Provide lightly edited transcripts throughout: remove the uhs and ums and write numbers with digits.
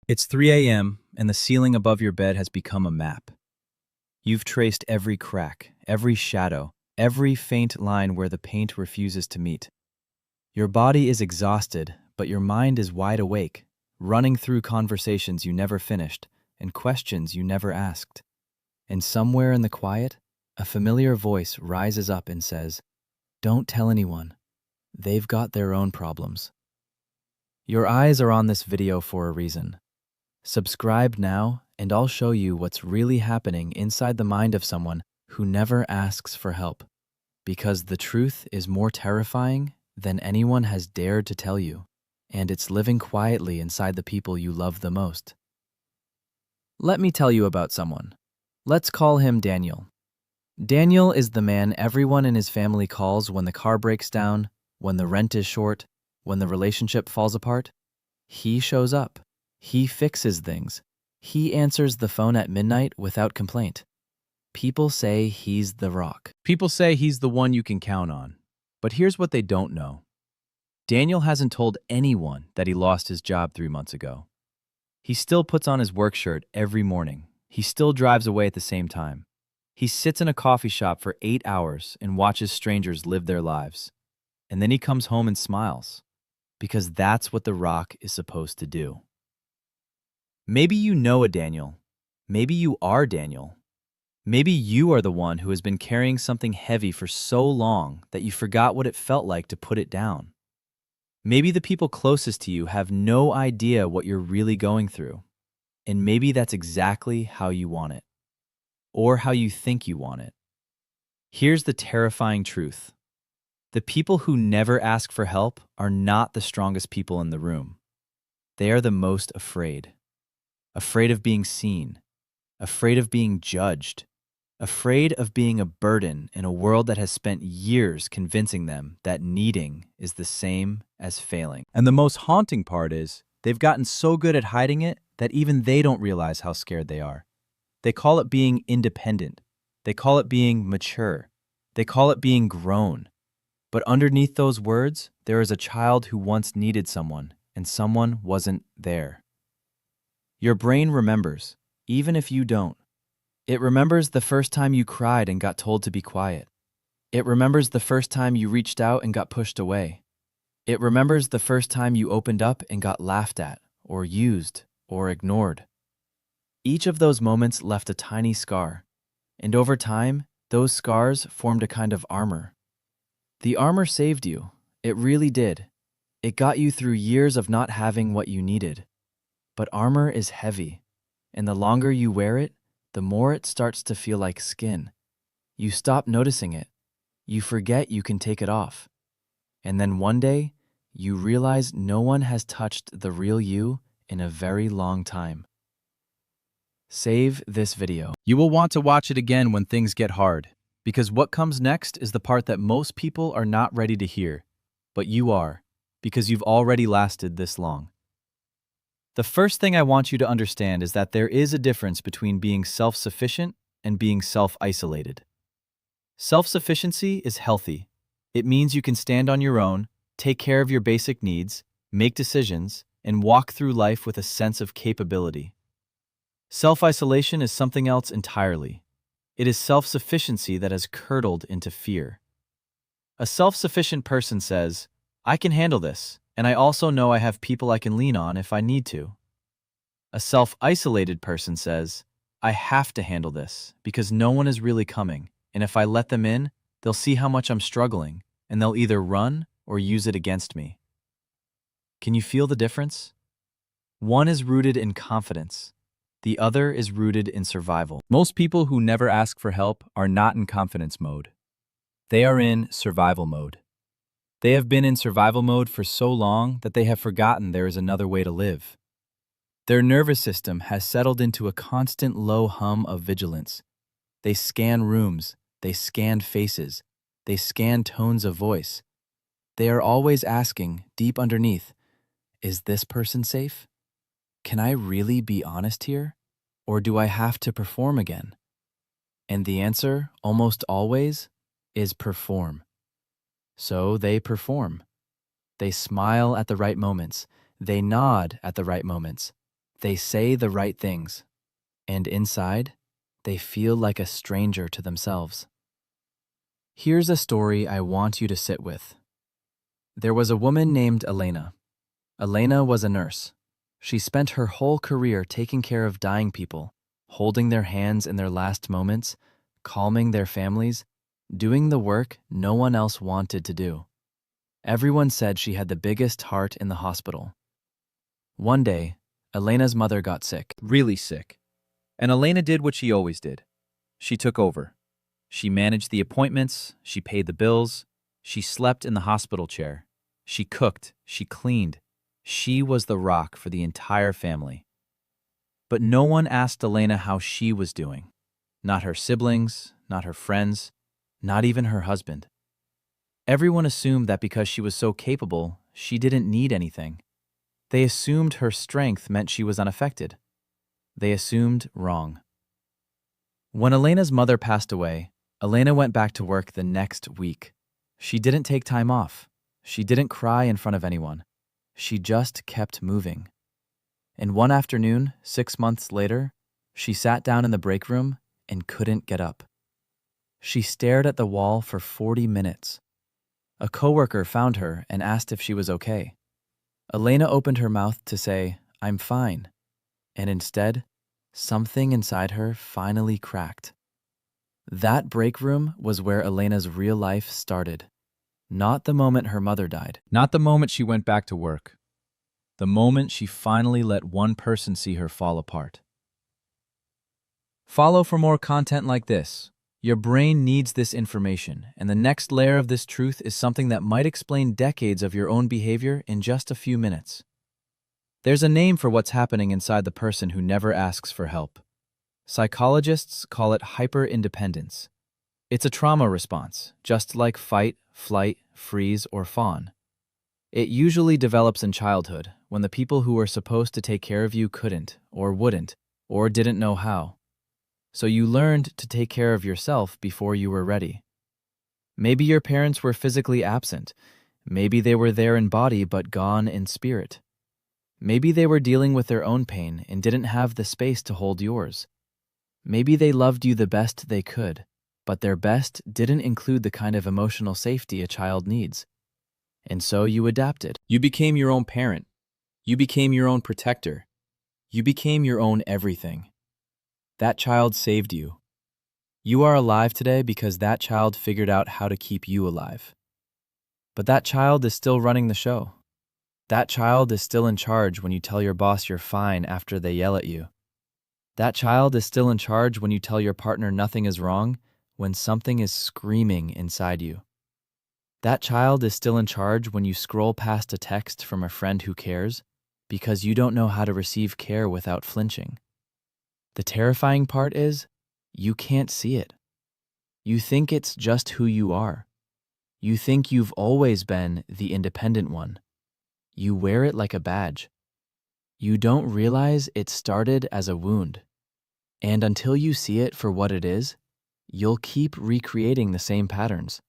It's 3 a.m., and the ceiling above your bed has become a map. You've traced every crack, every shadow, every faint line where the paint refuses to meet. Your body is exhausted, but your mind is wide awake, running through conversations you never finished and questions you never asked. And somewhere in the quiet, a familiar voice rises up and says, "Don't tell anyone. They've got their own problems." Your eyes are on this video for a reason. Subscribe now, and I'll show you what's really happening inside the mind of someone who never asks for help. Because the truth is more terrifying than anyone has dared to tell you, and it's living quietly inside the people you love the most. Let me tell you about someone. Let's call him Daniel. Daniel is the man everyone in his family calls when the car breaks down, when the rent is short, when the relationship falls apart. He shows up. He fixes things. He answers the phone at midnight without complaint. People say he's the rock. People say he's the one you can count on. But here's what they don't know. Daniel hasn't told anyone that he lost his job 3 months ago. He still puts on his work shirt every morning. He still drives away at the same time. He sits in a coffee shop for 8 hours and watches strangers live their lives. And then he comes home and smiles. Because that's what the rock is supposed to do. Maybe you know a Daniel. Maybe you are Daniel. Maybe you are the one who has been carrying something heavy for so long that you forgot what it felt like to put it down. Maybe the people closest to you have no idea what you're really going through. And maybe that's exactly how you want it. Or how you think you want it. Here's the terrifying truth. The people who never ask for help are not the strongest people in the room. They are the most afraid. Afraid of being seen. Afraid of being judged. Afraid of being a burden in a world that has spent years convincing them that needing is the same as failing. And the most haunting part is, they've gotten so good at hiding it that even they don't realize how scared they are. They call it being independent. They call it being mature. They call it being grown. But underneath those words, there is a child who once needed someone, and someone wasn't there. Your brain remembers, even if you don't. It remembers the first time you cried and got told to be quiet. It remembers the first time you reached out and got pushed away. It remembers the first time you opened up and got laughed at, or used, or ignored. Each of those moments left a tiny scar, and over time, those scars formed a kind of armor. The armor saved you. It really did. It got you through years of not having what you needed. But armor is heavy, and the longer you wear it, the more it starts to feel like skin. You stop noticing it. You forget you can take it off. And then one day, you realize no one has touched the real you in a very long time. Save this video. You will want to watch it again when things get hard, because what comes next is the part that most people are not ready to hear. But you are, because you've already lasted this long. The first thing I want you to understand is that there is a difference between being self-sufficient and being self-isolated. Self-sufficiency is healthy. It means you can stand on your own, take care of your basic needs, make decisions, and walk through life with a sense of capability. Self-isolation is something else entirely. It is self-sufficiency that has curdled into fear. A self-sufficient person says, "I can handle this, and I also know I have people I can lean on if I need to." A self-isolated person says, "I have to handle this because no one is really coming, and if I let them in, they'll see how much I'm struggling, and they'll either run or use it against me." Can you feel the difference? One is rooted in confidence. The other is rooted in survival. Most people who never ask for help are not in confidence mode. They are in survival mode. They have been in survival mode for so long that they have forgotten there is another way to live. Their nervous system has settled into a constant low hum of vigilance. They scan rooms, they scan faces, they scan tones of voice. They are always asking, deep underneath, is this person safe? Can I really be honest here? Or do I have to perform again? And the answer, almost always, is perform. So they perform. They smile at the right moments. They nod at the right moments. They say the right things, and inside, they feel like a stranger to themselves. Here's a story I want you to sit with. There was a woman named Elena. Elena was a nurse. She spent her whole career taking care of dying people, holding their hands in their last moments, calming their families, doing the work no one else wanted to do. Everyone said she had the biggest heart in the hospital. One day, Elena's mother got sick. Really sick. And Elena did what she always did. She took over. She managed the appointments, she paid the bills, she slept in the hospital chair, she cooked, she cleaned. She was the rock for the entire family. But no one asked Elena how she was doing. Not her siblings, not her friends, not even her husband. Everyone assumed that because she was so capable, she didn't need anything. They assumed her strength meant she was unaffected. They assumed wrong. When Elena's mother passed away, Elena went back to work the next week. She didn't take time off. She didn't cry in front of anyone. She just kept moving. And one afternoon, 6 months later, she sat down in the break room and couldn't get up. She stared at the wall for 40 minutes. A coworker found her and asked if she was okay. Elena opened her mouth to say, "I'm fine." And instead, something inside her finally cracked. That break room was where Elena's real life started. Not the moment her mother died. Not the moment she went back to work. The moment she finally let one person see her fall apart. Follow for more content like this. Your brain needs this information, and the next layer of this truth is something that might explain decades of your own behavior in just a few minutes. There's a name for what's happening inside the person who never asks for help. Psychologists call it hyper-independence. It's a trauma response, just like fight, flight, freeze, or fawn. It usually develops in childhood, when the people who were supposed to take care of you couldn't, or wouldn't, or didn't know how. So you learned to take care of yourself before you were ready. Maybe your parents were physically absent. Maybe they were there in body but gone in spirit. Maybe they were dealing with their own pain and didn't have the space to hold yours. Maybe they loved you the best they could, but their best didn't include the kind of emotional safety a child needs. And so you adapted. You became your own parent. You became your own protector. You became your own everything. That child saved you. You are alive today because that child figured out how to keep you alive. But that child is still running the show. That child is still in charge when you tell your boss you're fine after they yell at you. That child is still in charge when you tell your partner nothing is wrong when something is screaming inside you. That child is still in charge when you scroll past a text from a friend who cares because you don't know how to receive care without flinching. The terrifying part is, you can't see it. You think it's just who you are. You think you've always been the independent one. You wear it like a badge. You don't realize it started as a wound. And until you see it for what it is, you'll keep recreating the same patterns,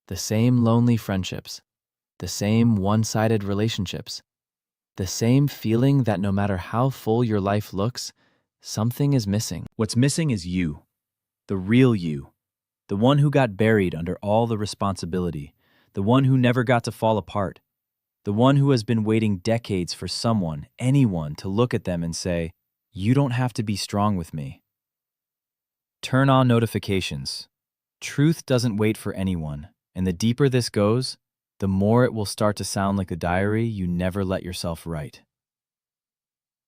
the same lonely friendships, the same one-sided relationships, the same feeling that no matter how full your life looks, something is missing. What's missing is you, the real you, the one who got buried under all the responsibility, the one who never got to fall apart, the one who has been waiting decades for someone, anyone, to look at them and say, "You don't have to be strong with me." Turn on notifications. Truth doesn't wait for anyone, and the deeper this goes, the more it will start to sound like a diary you never let yourself write.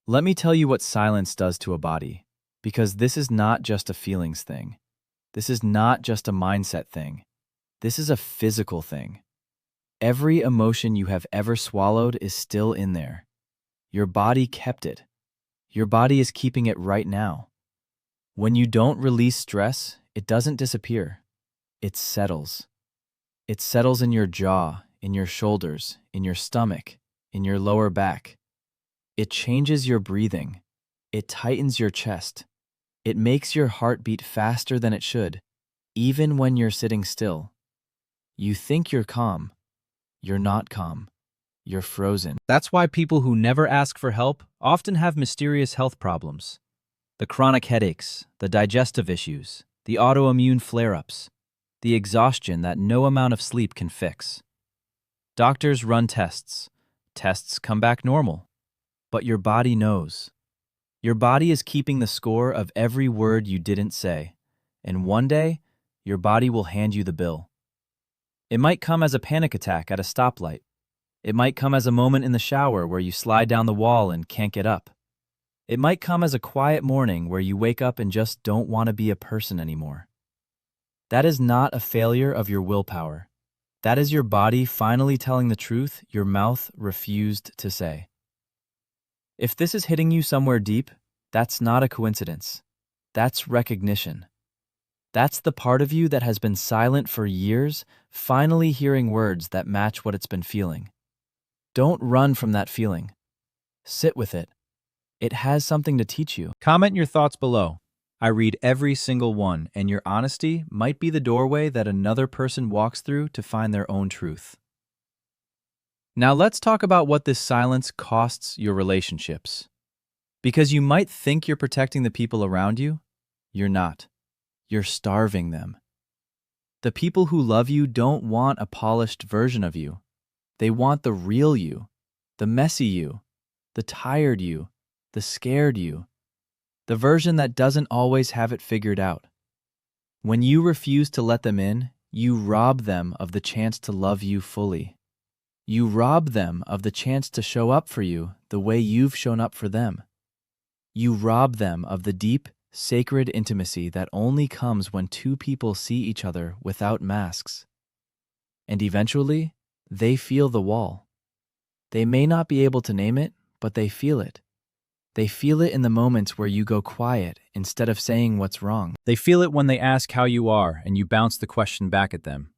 Let me tell you what silence does to a body, because this is not just a feelings thing. This is not just a mindset thing. This is a physical thing. Every emotion you have ever swallowed is still in there. Your body kept it. Your body is keeping it right now. When you don't release stress, it doesn't disappear. It settles. It settles in your jaw, in your shoulders, in your stomach, in your lower back. It changes your breathing. It tightens your chest. It makes your heart beat faster than it should, even when you're sitting still. You think you're calm. You're not calm. You're frozen. That's why people who never ask for help often have mysterious health problems. The chronic headaches, the digestive issues, the autoimmune flare-ups, the exhaustion that no amount of sleep can fix. Doctors run tests. Tests come back normal. But your body knows. Your body is keeping the score of every word you didn't say. And one day, your body will hand you the bill. It might come as a panic attack at a stoplight. It might come as a moment in the shower where you slide down the wall and can't get up. It might come as a quiet morning where you wake up and just don't want to be a person anymore. That is not a failure of your willpower. That is your body finally telling the truth your mouth refused to say. If this is hitting you somewhere deep, that's not a coincidence. That's recognition. That's the part of you that has been silent for years, finally hearing words that match what it's been feeling. Don't run from that feeling. Sit with it. It has something to teach you. Comment your thoughts below. I read every single one, and your honesty might be the doorway that another person walks through to find their own truth. Now let's talk about what this silence costs your relationships. Because you might think you're protecting the people around you, you're not. You're starving them. The people who love you don't want a polished version of you. They want the real you, the messy you, the tired you, the scared you, the version that doesn't always have it figured out. When you refuse to let them in, you rob them of the chance to love you fully. You rob them of the chance to show up for you the way you've shown up for them. You rob them of the deep, sacred intimacy that only comes when two people see each other without masks. And eventually, they feel the wall. They may not be able to name it, but they feel it. They feel it in the moments where you go quiet instead of saying what's wrong. They feel it when they ask how you are and you bounce the question back at them.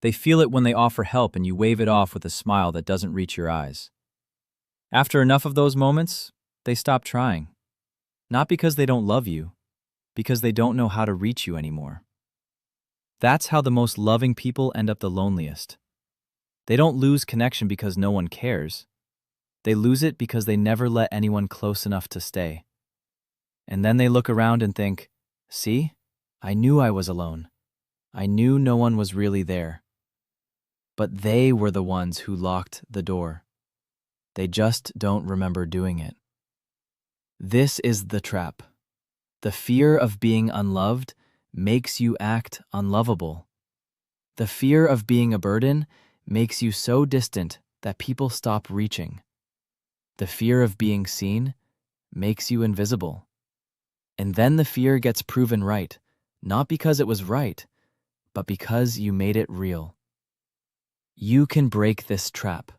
They feel it when they offer help and you wave it off with a smile that doesn't reach your eyes. After enough of those moments, they stop trying. Not because they don't love you, because they don't know how to reach you anymore. That's how the most loving people end up the loneliest. They don't lose connection because no one cares. They lose it because they never let anyone close enough to stay. And then they look around and think, see, I knew I was alone. I knew no one was really there. But they were the ones who locked the door. They just don't remember doing it. This is the trap. The fear of being unloved makes you act unlovable. The fear of being a burden makes you so distant that people stop reaching. The fear of being seen makes you invisible. And then the fear gets proven right, not because it was right, but because you made it real. You can break this trap,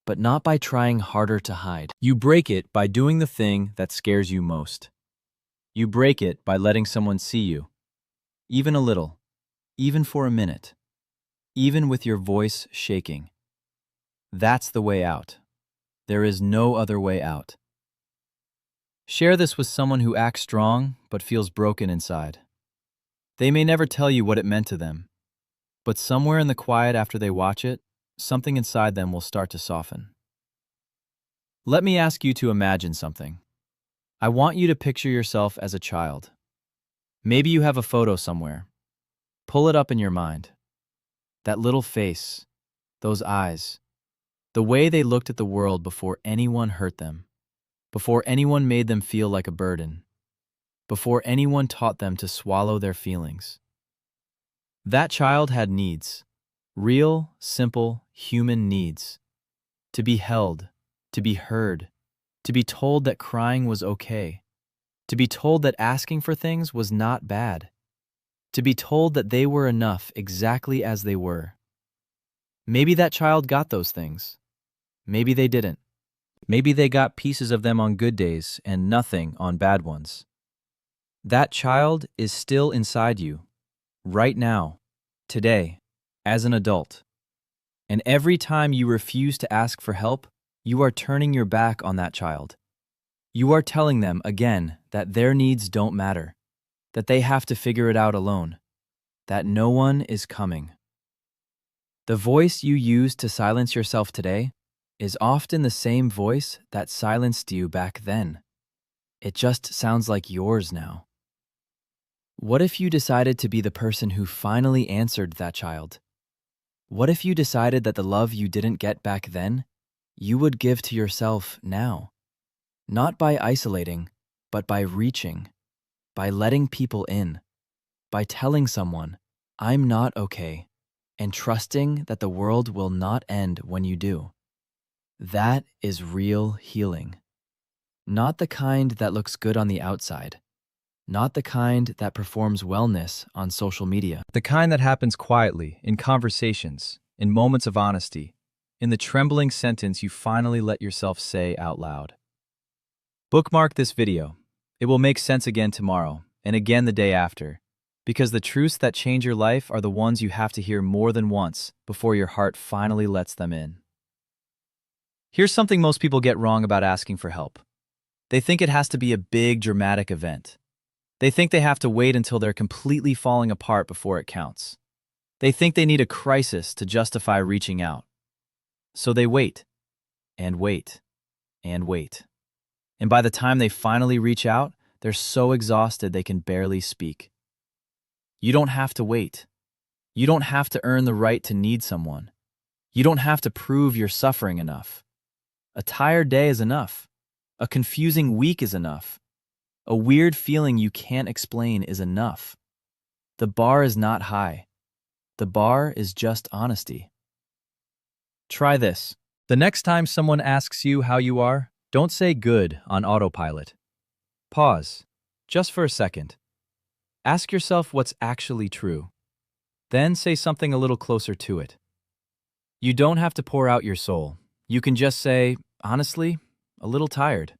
but not by trying harder to hide. You break it by doing the thing that scares you most. You break it by letting someone see you, even a little, even for a minute, even with your voice shaking. That's the way out. There is no other way out. Share this with someone who acts strong but feels broken inside. They may never tell you what it meant to them, but somewhere in the quiet after they watch it, something inside them will start to soften. Let me ask you to imagine something. I want you to picture yourself as a child. Maybe you have a photo somewhere. Pull it up in your mind. That little face, those eyes, the way they looked at the world before anyone hurt them, before anyone made them feel like a burden, before anyone taught them to swallow their feelings. That child had needs, real, simple, human needs. To be held, to be heard, to be told that crying was okay, to be told that asking for things was not bad, to be told that they were enough exactly as they were. Maybe that child got those things. Maybe they didn't. Maybe they got pieces of them on good days and nothing on bad ones. That child is still inside you, right now, today, as an adult. And every time you refuse to ask for help, you are turning your back on that child. You are telling them again that their needs don't matter, that they have to figure it out alone, that no one is coming. The voice you use to silence yourself today, is often the same voice that silenced you back then. It just sounds like yours now. What if you decided to be the person who finally answered that child? What if you decided that the love you didn't get back then, you would give to yourself now? Not by isolating, but by reaching, by letting people in, by telling someone, I'm not okay, and trusting that the world will not end when you do. That is real healing. Not the kind that looks good on the outside. Not the kind that performs wellness on social media. The kind that happens quietly, in conversations, in moments of honesty, in the trembling sentence you finally let yourself say out loud. Bookmark this video. It will make sense again tomorrow, and again the day after, because the truths that change your life are the ones you have to hear more than once before your heart finally lets them in. Here's something most people get wrong about asking for help. They think it has to be a big, dramatic event. They think they have to wait until they're completely falling apart before it counts. They think they need a crisis to justify reaching out. So they wait, and wait, and wait. And by the time they finally reach out, they're so exhausted they can barely speak. You don't have to wait. You don't have to earn the right to need someone. You don't have to prove you're suffering enough. A tired day is enough. A confusing week is enough. A weird feeling you can't explain is enough. The bar is not high. The bar is just honesty. Try this. The next time someone asks you how you are, don't say good on autopilot. Pause, just for a second. Ask yourself what's actually true. Then say something a little closer to it. You don't have to pour out your soul. You can just say, honestly, a little tired.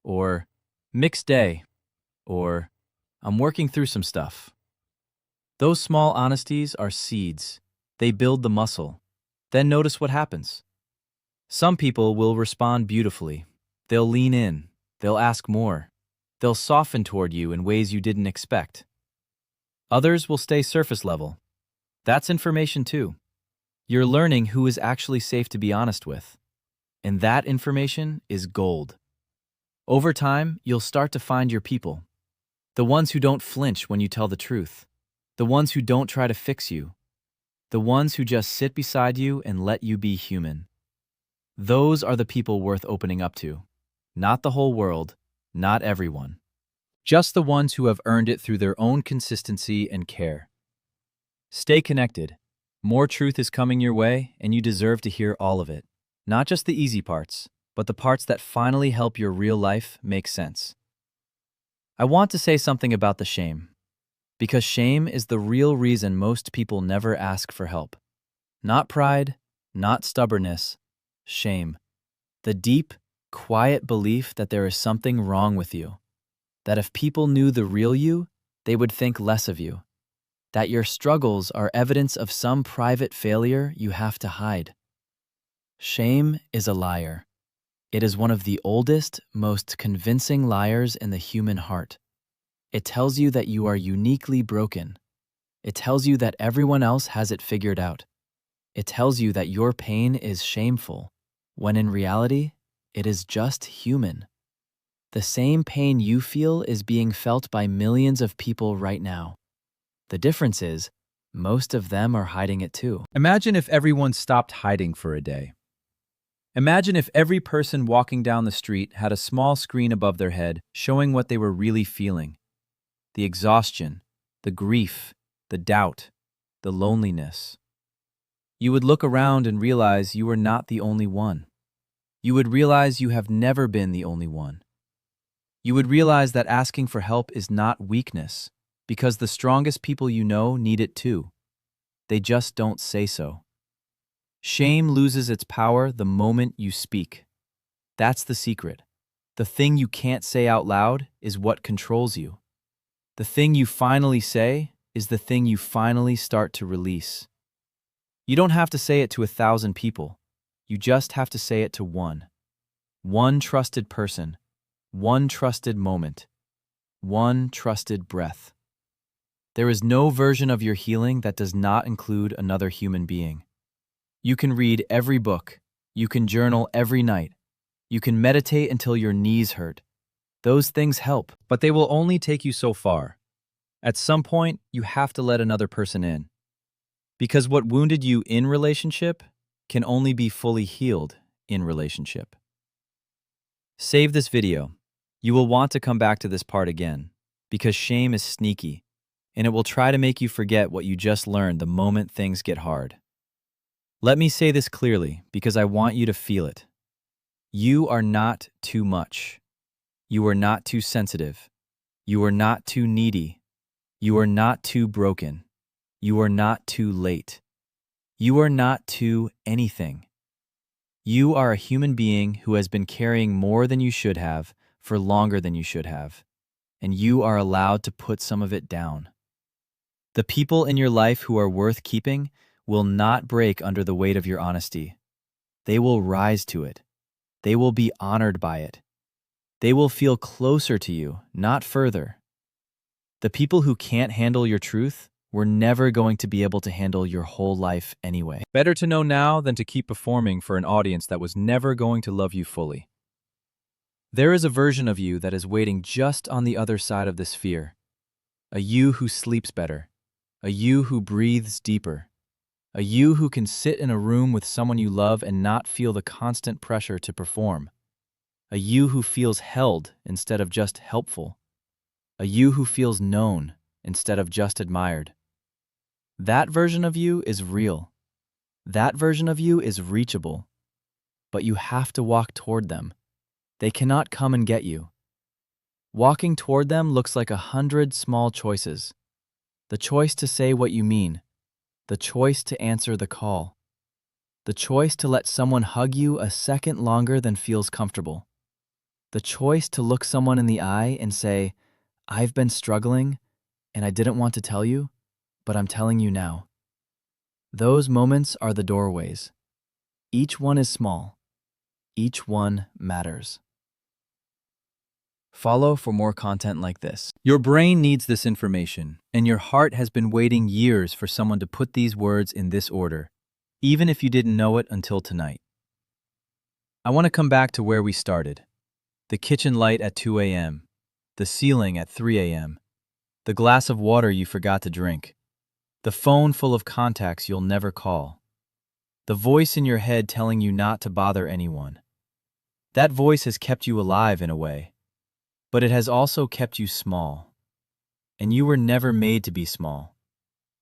Or, mixed day. Or, I'm working through some stuff. Those small honesties are seeds. They build the muscle. Then notice what happens. Some people will respond beautifully. They'll lean in. They'll ask more. They'll soften toward you in ways you didn't expect. Others will stay surface level. That's information too. You're learning who is actually safe to be honest with. And that information is gold. Over time, you'll start to find your people. The ones who don't flinch when you tell the truth. The ones who don't try to fix you. The ones who just sit beside you and let you be human. Those are the people worth opening up to. Not the whole world, not everyone. Just the ones who have earned it through their own consistency and care. Stay connected. More truth is coming your way, and you deserve to hear all of it. Not just the easy parts, but the parts that finally help your real life make sense. I want to say something about the shame. Because shame is the real reason most people never ask for help. Not pride, not stubbornness, shame. The deep, quiet belief that there is something wrong with you. That if people knew the real you, they would think less of you. That your struggles are evidence of some private failure you have to hide. Shame is a liar. It is one of the oldest, most convincing liars in the human heart. It tells you that you are uniquely broken. It tells you that everyone else has it figured out. It tells you that your pain is shameful, when in reality, it is just human. The same pain you feel is being felt by millions of people right now. The difference is, most of them are hiding it too. Imagine if everyone stopped hiding for a day. Imagine if every person walking down the street had a small screen above their head showing what they were really feeling. The exhaustion, the grief, the doubt, the loneliness. You would look around and realize you were not the only one. You would realize you have never been the only one. You would realize that asking for help is not weakness, because the strongest people you know need it too. They just don't say so. Shame loses its power the moment you speak. That's the secret. The thing you can't say out loud is what controls you. The thing you finally say is the thing you finally start to release. You don't have to say it to 1,000 people. You just have to say it to one. One trusted person. One trusted moment. One trusted breath. There is no version of your healing that does not include another human being. You can read every book. You can journal every night. You can meditate until your knees hurt. Those things help, But they will only take you so far. At some point, you have to let another person in. Because what wounded you in relationship can only be fully healed in relationship. Save this video. You will want to come back to this part again, because shame is sneaky, and it will try to make you forget what you just learned the moment things get hard. Let me say this clearly, because I want you to feel it. You are not too much. You are not too sensitive. You are not too needy. You are not too broken. You are not too late. You are not too anything. You are a human being who has been carrying more than you should have for longer than you should have, and you are allowed to put some of it down. The people in your life who are worth keeping will not break under the weight of your honesty. They will rise to it. They will be honored by it. They will feel closer to you, not further. The people who can't handle your truth were never going to be able to handle your whole life anyway. Better to know now than to keep performing for an audience that was never going to love you fully. There is a version of you that is waiting just on the other side of this fear. A you who sleeps better. A you who breathes deeper. A you who can sit in a room with someone you love and not feel the constant pressure to perform. A you who feels held instead of just helpful. A you who feels known instead of just admired. That version of you is real. That version of you is reachable. But you have to walk toward them. They cannot come and get you. Walking toward them looks like 100 small choices. The choice to say what you mean. The choice to answer the call. The choice to let someone hug you a second longer than feels comfortable. The choice to look someone in the eye and say, "I've been struggling, and I didn't want to tell you, but I'm telling you now." Those moments are the doorways. Each one is small. Each one matters. Follow for more content like this. Your brain needs this information, and your heart has been waiting years for someone to put these words in this order, even if you didn't know it until tonight. I want to come back to where we started. The kitchen light at 2 a.m., the ceiling at 3 a.m., the glass of water you forgot to drink, the phone full of contacts you'll never call, the voice in your head telling you not to bother anyone. That voice has kept you alive in a way, but it has also kept you small. And you were never made to be small.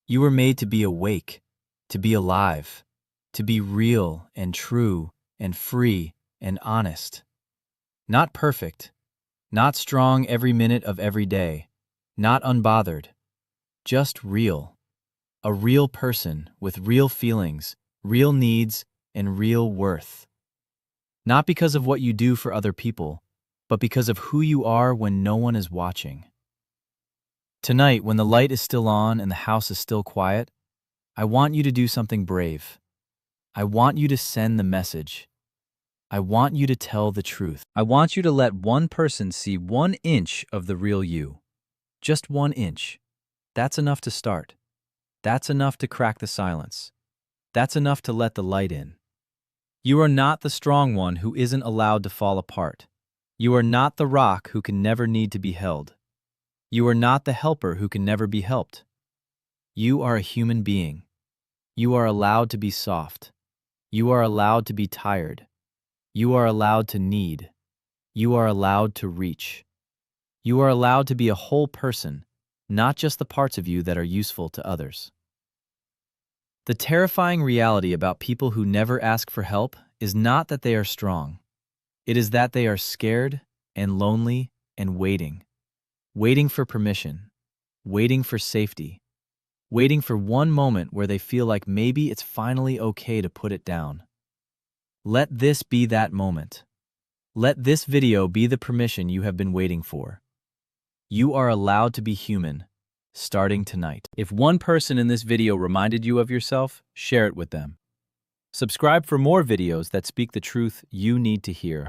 You were made to be awake, to be alive, to be real and true and free and honest. Not perfect, not strong every minute of every day, not unbothered, just real. A real person with real feelings, real needs, and real worth. Not because of what you do for other people, but because of who you are when no one is watching. Tonight, when the light is still on and the house is still quiet, I want you to do something brave. I want you to send the message. I want you to tell the truth. I want you to let one person see 1 inch of the real you. Just 1 inch. That's enough to start. That's enough to crack the silence. That's enough to let the light in. You are not the strong one who isn't allowed to fall apart. You are not the rock who can never need to be held. You are not the helper who can never be helped. You are a human being. You are allowed to be soft. You are allowed to be tired. You are allowed to need. You are allowed to reach. You are allowed to be a whole person, not just the parts of you that are useful to others. The terrifying reality about people who never ask for help is not that they are strong. It is that they are scared and lonely and waiting. Waiting for permission. Waiting for safety. Waiting for one moment where they feel like maybe it's finally okay to put it down. Let this be that moment. Let this video be the permission you have been waiting for. You are allowed to be human, starting tonight. If one person in this video reminded you of yourself, share it with them. Subscribe for more videos that speak the truth you need to hear.